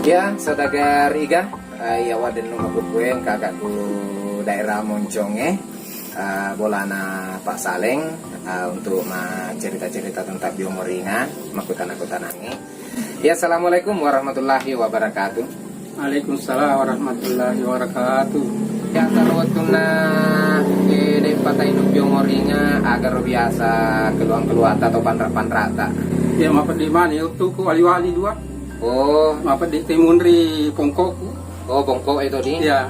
Ya, saudagar Iga, ya waden rumah gue kakakku daerah Monconge, bolana Pak Saleng untuk cerita-cerita tentang biomoringa, makutan-akutanange. Ya, assalamualaikum warahmatullahi wabarakatuh. Waalaikumsalam warahmatullahi wabarakatuh. Ya, salawatuna dari patainu biomoringa agar biasa keluar-keluar atau pandra-pandrata. Ya, mapa di mana ya tuku wali-wali dua. Oh, Mapa di Timunri Pongkoku. oh bongkok itu di. Ya.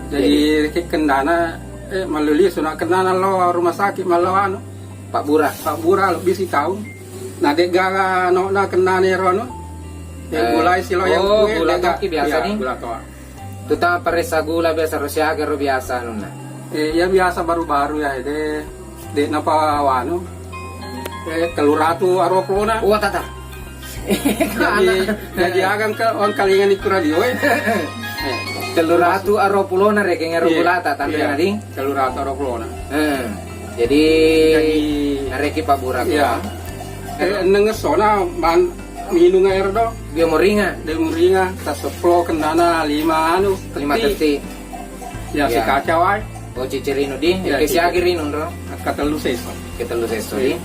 Jadi kendana maluli sunah kendana lo rumah sakit malawano. Pak Burah. Pak Bura lebih si tahu. Nah dek gaga no na kendane rono. Ya gulai silo yang kue gula toki biasa nih. Gula toa. Tuta perisa gula biasa Rusia agar biasa nuna. Ya biasa baru-baru ya de napa wano. Telur ratu aroplona. Wah tata. Jadi agang ke on kalingan itu radio Telur ratu aropulona rekeng aropulata tante iya. nadi. Telur ratu aroplona. Jadi nareki Pak Burah. Iya. Nengesona man minum air do. Biomoringa De muringa ta seplo kendana 5 anu 5 detik. Ya si Iya. kacau ay. Oh cicirino di. Iya, Kesi agirino ro. Kata lu ses. Kita lu sesto di.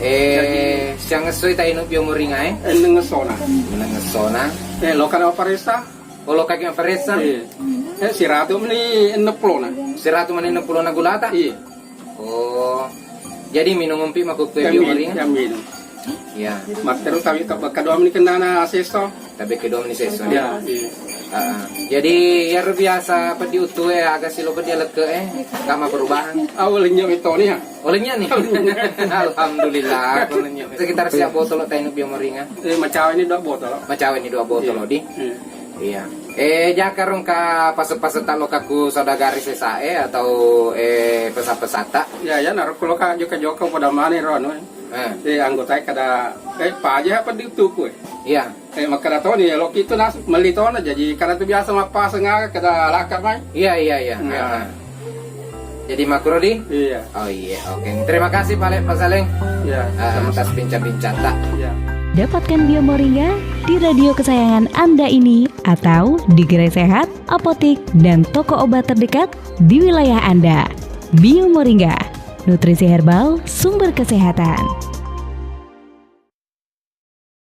Jadi- siang ngesoi ta inu biomoringa Nengesona. Nengesona. Lokal operesta. Olo kaki peresa. Si ratu ini neplona. 100 menit 60 na gulata. Iya. Oh. Jadi minum umpi makuk tu Yang biomoringa. minum. Ya. Maktero kami kadua ini kendana asesto. Tapi kedua ni seso. Ya. Jadi ya biasa pedi utuh agak silo pedi leke kama perubahan. Awalnya itu nih ya. Olehnya nih. Alhamdulillah olehnya. Sekitar siap botol tainu biomoringa. Macam ini 2 botol. Macam ini 2 botol di. Iya. Jakarong ka pasat-pasat lo kaku saudagari sesae atau pesat-pesata. Ya naruh kalau kak joka pada mana rono. Anggota kada pa aja apa dituku. Iya. Maka tahu nih lo itu nas melitona jadi karena itu biasa mapa sengaja kada lakar mai. Iya. Nah. Jadi makro di? Iya. Oh iya, oke. Terima kasih Pak Saleng. Iya. Atas bincang-bincang tak. Iya. Dapatkan Biomoringa di radio kesayangan Anda ini atau di gerai sehat, apotik, dan toko obat terdekat di wilayah Anda. Biomoringa, nutrisi herbal sumber kesehatan.